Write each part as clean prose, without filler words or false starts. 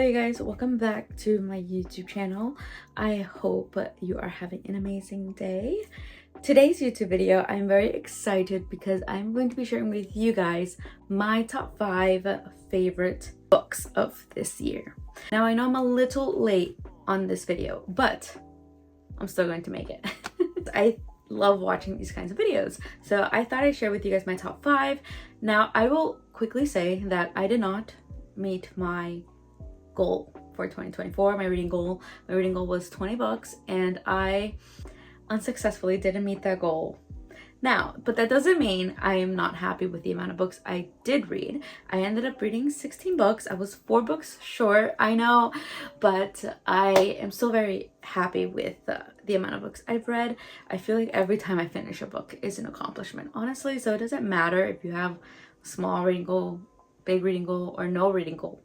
Hello you guys, welcome back to my YouTube channel. I hope you are having an amazing day. Today's YouTube video, I'm very excited because I'm going to be sharing with you guys my top 5 favorite books of this year. Now I know I'm a little late on this video, but I'm still going to make it. I love watching these kinds of videos, so I thought I'd share with you guys my top 5. Now I will quickly say that I did not meet my goal for 2024. My reading goal was 20 books, and I unsuccessfully didn't meet that goal. Now, but that doesn't mean I am not happy with the amount of books I did read. I ended up reading 16 books. I was 4 books short, I know, but I am still very happy with the amount of books I've read. I feel like every time I finish a book is an accomplishment, honestly, so it doesn't matter if you have a small reading goal, big reading goal, or no reading goal.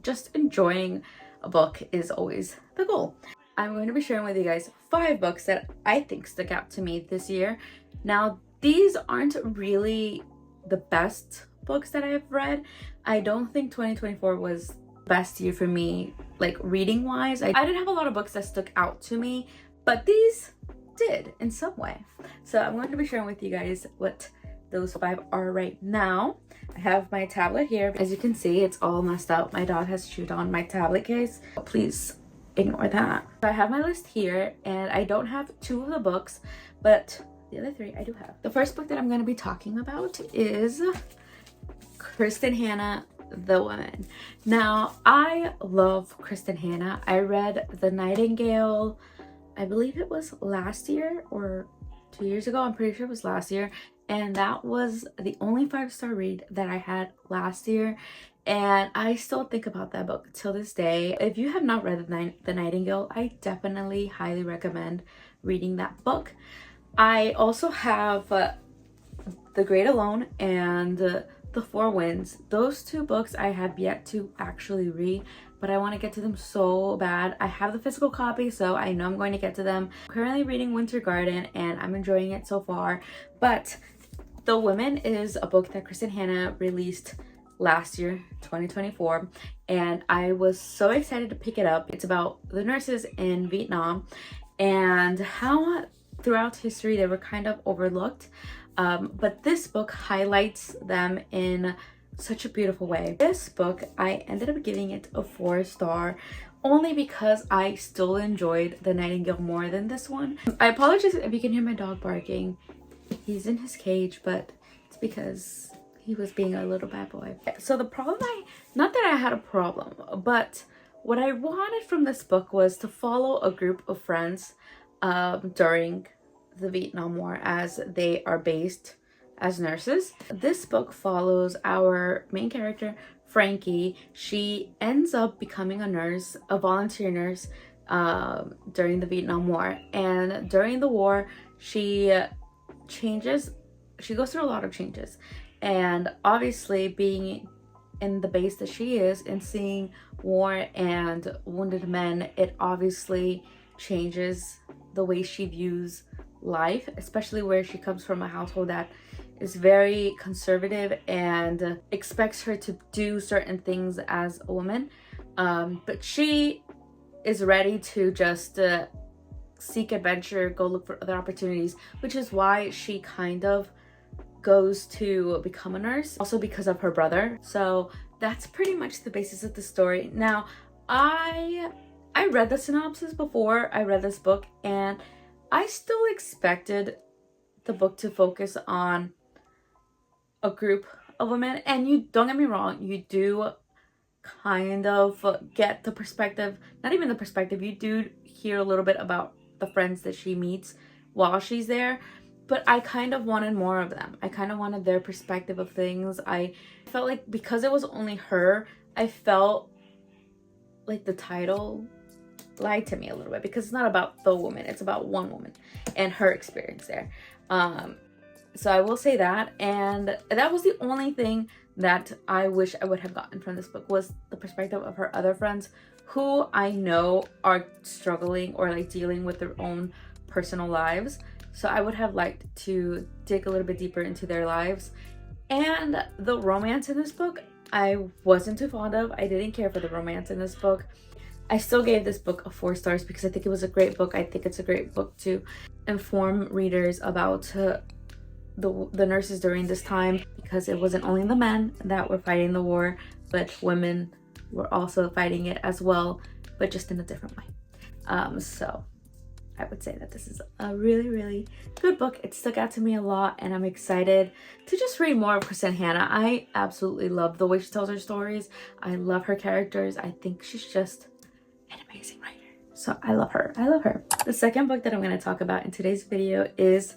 Just enjoying a book is always the goal. I'm going to be sharing with you guys 5 books that I think stuck out to me this year. Now, these aren't really the best books that I've read. I don't think 2024 was the best year for me, like reading wise. I didn't have a lot of books that stuck out to me, but these did in some way. So I'm going to be sharing with you guys what those 5 are right now. I have my tablet here. As you can see, it's all messed up. My dog has chewed on my tablet case. Please ignore that. So I have my list here, and I don't have 2 of the books, but the other 3 I do have. The first book that I'm going to be talking about is Kristen Hanna, The Woman. Now, I love Kristen Hanna. I read The Nightingale, I believe it was last year or 2 years ago. I'm pretty sure it was last year. And that was the only 5-star read that I had last year. And I still think about that book till this day. If you have not read The Nightingale, I definitely highly recommend reading that book. I also have The Great Alone and The Four Winds. Those 2 books I have yet to actually read, but I want to get to them so bad. I have the physical copy, so I know I'm going to get to them. I'm currently reading Winter Garden, and I'm enjoying it so far. But The Woman is a book that Kristen Hanna released last year, 2024, and I was so excited to pick it up. It's about the nurses in Vietnam and how throughout history they were kind of overlooked, but this book highlights them in such a beautiful way. This book, I ended up giving it a 4-star only because I still enjoyed The Nightingale more than this one. I apologize if you can hear my dog barking. He's in his cage, but it's because he was being a little bad boy. So the problem, not that I had a problem, but what I wanted from this book was to follow a group of friends during the Vietnam War, as they are based as nurses. This book follows our main character, Frankie. She ends up becoming a nurse, a volunteer nurse, during the Vietnam War. And during the war, she goes through a lot of changes. And obviously, being in the base that she is and seeing war and wounded men, it obviously changes the way she views life, especially where she comes from a household that is very conservative and expects her to do certain things as a woman, but she is ready to just seek adventure, go look for other opportunities, which is why she kind of goes to become a nurse, also because of her brother. So that's pretty much the basis of the story. Now, I read the synopsis before I read this book, and I still expected the book to focus on a group of women, and you don't get me wrong, you do kind of get the perspective, not even the perspective, you do hear a little bit about the friends that she meets while she's there, but I kind of wanted more of them. I kind of wanted their perspective of things. I felt like because it was only her, I felt like the title lied to me a little bit, because it's not about the woman, it's about one woman and her experience there. So I will say that, and that was the only thing that I wish I would have gotten from this book, was the perspective of her other friends who I know are struggling or like dealing with their own personal lives. So I would have liked to dig a little bit deeper into their lives. And the romance in this book, I wasn't too fond of. I didn't care for the romance in this book. I still gave this book a 4 stars because I think it was a great book. I think it's a great book to inform readers about the nurses during this time, because it wasn't only the men that were fighting the war, but women were also fighting it as well, but just in a different way. So I would say that this is a really, really good book. It stuck out to me a lot, and I'm excited to just read more of Kristen Hanna. I absolutely love the way she tells her stories. I love her characters. I think she's just an amazing writer. So I love her. I love her. The second book that I'm going to talk about in today's video is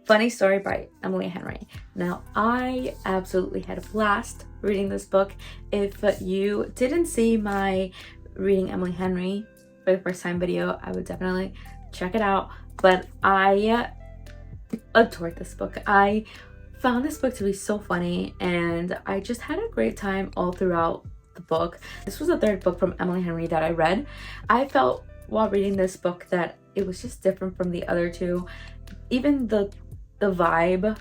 Funny Story by Emily Henry. Now, I absolutely had a blast reading this book. If you didn't see my reading Emily Henry for the first time video, I would definitely check it out. But I adored this book. I found this book to be so funny, and I just had a great time all throughout the book. This was the third book from Emily Henry that I read. I felt while reading this book that it was just different from the other two. Even the vibe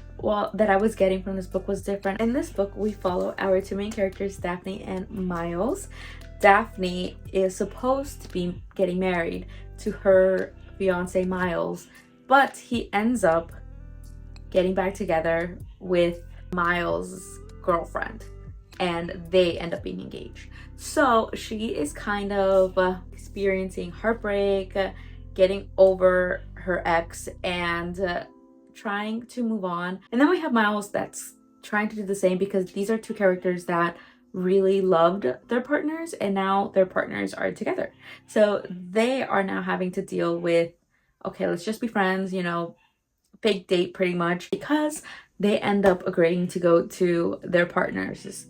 that I was getting from this book was different. In this book, we follow our two main characters, Daphne and Miles. Daphne is supposed to be getting married to her fiance Miles, but he ends up getting back together with Miles' girlfriend, and they end up being engaged. So she is kind of experiencing heartbreak, getting over her ex, and trying to move on. And then we have Miles that's trying to do the same, because these are two characters that really loved their partners, and now their partners are together. So they are now having to deal with, okay, let's just be friends, you know, fake date pretty much, because they end up agreeing to go to their partner's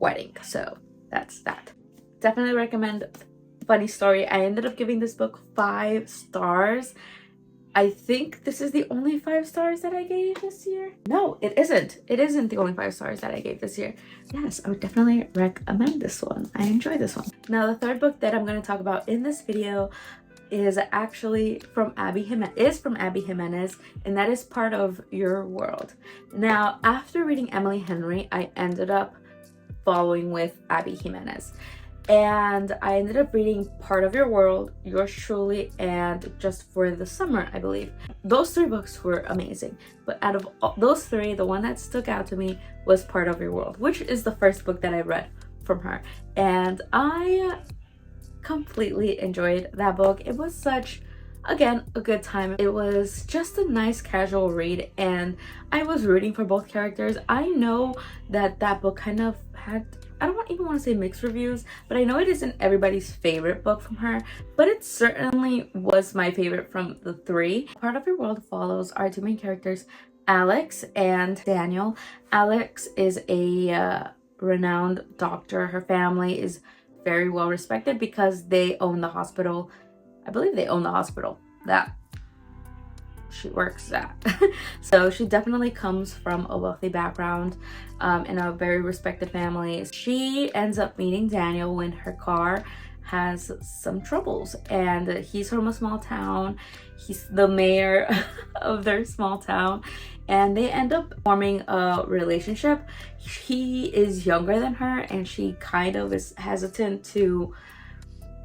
wedding. So that's that. Definitely recommend Funny Story. I ended up giving this book 5 stars. I think this is the only 5 stars that I gave this year. No, it isn't. It isn't the only 5 stars that I gave this year. Yes, I would definitely recommend this one. I enjoyed this one. Now, the third book that I'm going to talk about in this video is actually from Abby Jimenez, and that is Part of Your World. Now, after reading Emily Henry, I ended up following with Abby Jimenez. And I ended up reading Part of Your World, Yours Truly, and Just for the Summer, I believe. Those 3 books were amazing. But out of those 3, the one that stuck out to me was Part of Your World, which is the first book that I read from her. And I completely enjoyed that book. It was such, again, a good time. It was just a nice casual read, and I was rooting for both characters. I know that that book kind of had, I don't even want to say mixed reviews, but I know it isn't everybody's favorite book from her, but it certainly was my favorite from the 3. Part of Your World follows our two main characters, Alex and Daniel. Alex is a renowned doctor. Her family is very well respected because they own the hospital. I believe they own the hospital that she works at. So she definitely comes from a wealthy background, in a very respected family. She ends up meeting Daniel when her car has some troubles, and he's from a small town. He's the mayor of their small town, and they end up forming a relationship. He is younger than her, and she kind of is hesitant to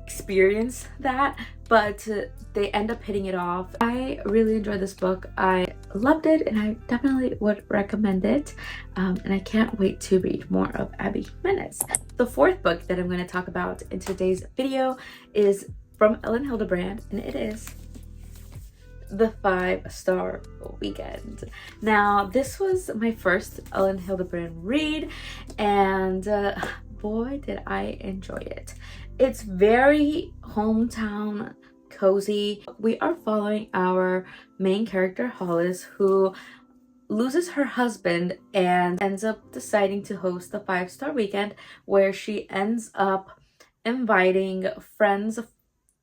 experience that, but they end up hitting it off. I really enjoyed this book. I loved it, and I definitely would recommend it, and I can't wait to read more of Abby Jimenez. The 4th book that I'm going to talk about in today's video is from Ellen Hildebrand, and it is The 5-Star Weekend. Now, this was my first Ellen Hildebrand read, and boy did I enjoy it. It's very hometown cozy. We are following our main character, Hollis, who loses her husband and ends up deciding to host the 5-Star Weekend, where she ends up inviting friends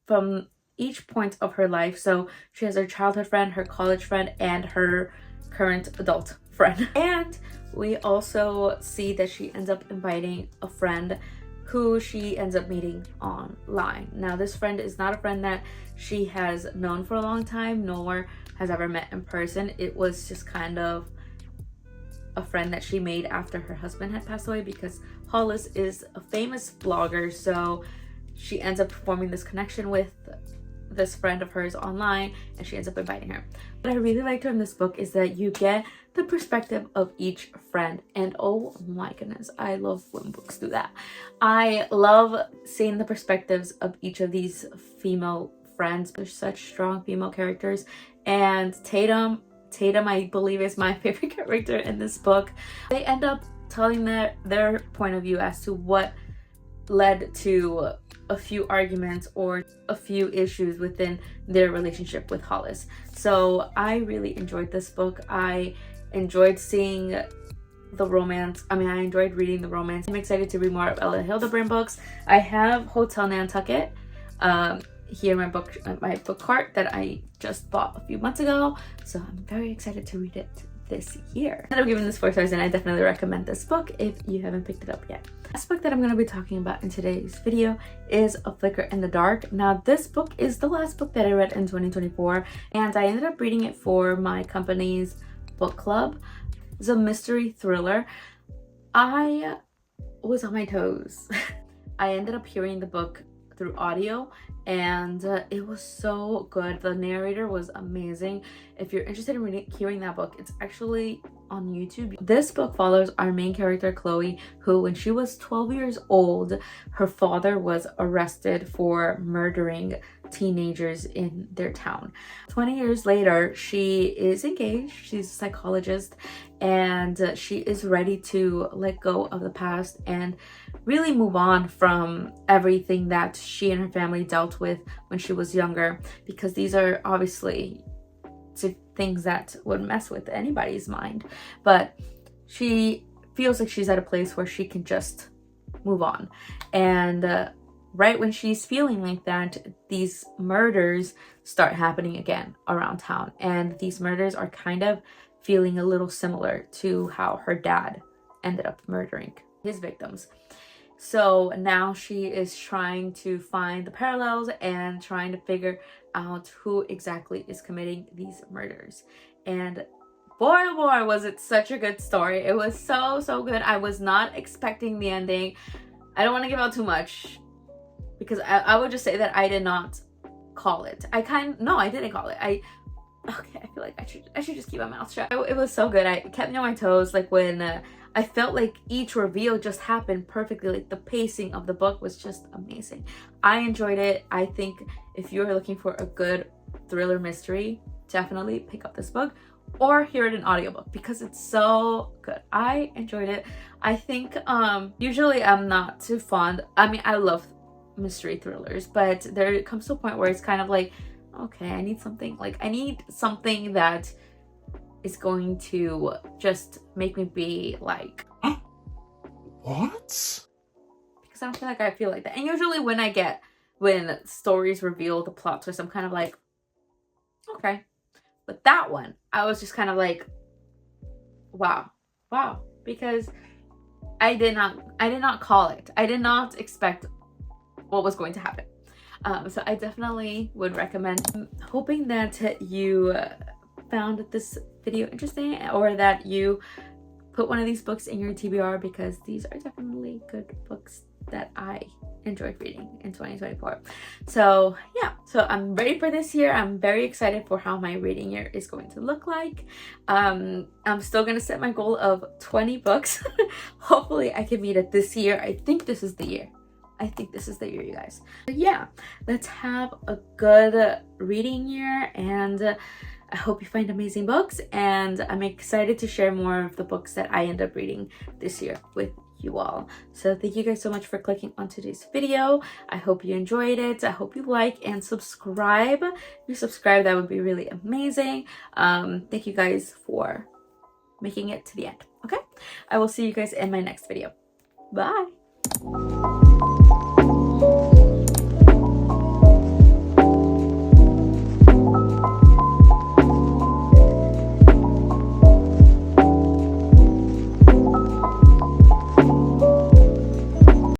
from each point of her life. So she has her childhood friend, her college friend, and her current adult friend. And we also see that she ends up inviting a friend who she ends up meeting online. Now, this friend is not a friend that she has known for a long time, nor has ever met in person. It was just kind of a friend that she made after her husband had passed away, because Hollis is a famous blogger, so she ends up forming this connection with this friend of hers online, and she ends up inviting her. What I really liked in this book is that you get the perspective of each friend, and oh my goodness, I love when books do that. I love seeing the perspectives of each of these female friends. They're such strong female characters, and Tatum, I believe, is my favorite character in this book. They end up telling their point of view as to what led to a few arguments or a few issues within their relationship with Hollis. So I really enjoyed this book. I enjoyed seeing the romance. I enjoyed reading the romance. I'm excited to read more of Ella Hildebrand books. I have Hotel Nantucket here in my book cart that I just bought a few months ago. So I'm very excited to read it this year. Instead of giving this 4 stars, and I definitely recommend this book if you haven't picked it up yet. The last book that I'm going to be talking about in today's video is A Flicker in the Dark. Now, this book is the last book that I read in 2024, and I ended up reading it for my company's book club. It's a mystery thriller. I was on my toes. I ended up hearing the book through audio, and it was so good. The narrator was amazing. If you're interested in hearing that book, it's actually on YouTube. This book follows our main character, Chloe, who when she was 12 years old, her father was arrested for murdering teenagers in their town. 20 years later, she is engaged. She's a psychologist, and she is ready to let go of the past and really move on from everything that she and her family dealt with when she was younger, because these are obviously things that would mess with anybody's mind. But she feels like she's at a place where she can just move on. And right when she's feeling like that, these murders start happening again around town. And these murders are kind of feeling a little similar to how her dad ended up murdering his victims. So now she is trying to find the parallels and trying to figure out who exactly is committing these murders. And boy, oh boy, was it such a good story. It was so good. I was not expecting the ending. I don't want to give out too much, because I would just say that I did not call it. I didn't call it. I feel like I should just keep my mouth shut. It was so good. It kept me on my toes. Like when I felt like each reveal just happened perfectly. Like the pacing of the book was just amazing. I enjoyed it. I think if you're looking for a good thriller mystery, definitely pick up this book or hear it in audiobook, because it's so good. I enjoyed it. I think usually I'm not too fond. I love mystery thrillers, but there comes to a point where it's kind of like, okay, I need something that is going to just make me be like, what? Because I feel like that. And usually when stories reveal the plot twist, I'm kind of like, okay. But that one, I was just kind of like, wow, because I did not call it. I did not expect what was going to happen. So I definitely would recommend. I'm hoping that you found this video interesting, or that you put one of these books in your TBR, because these are definitely good books that I enjoyed reading in 2024. So yeah, so I'm ready for this year. I'm very excited for how my reading year is going to look like. I'm still gonna set my goal of 20 books. Hopefully I can meet it this year. I think this is the year, you guys. But yeah, let's have a good reading year, and I hope you find amazing books, and I'm excited to share more of the books that I end up reading this year with you all. So thank you guys so much for clicking on today's video. I hope you enjoyed it. I hope you like and subscribe. If you subscribe, that would be really amazing. Thank you guys for making it to the end. Okay, I will see you guys in my next video. Bye.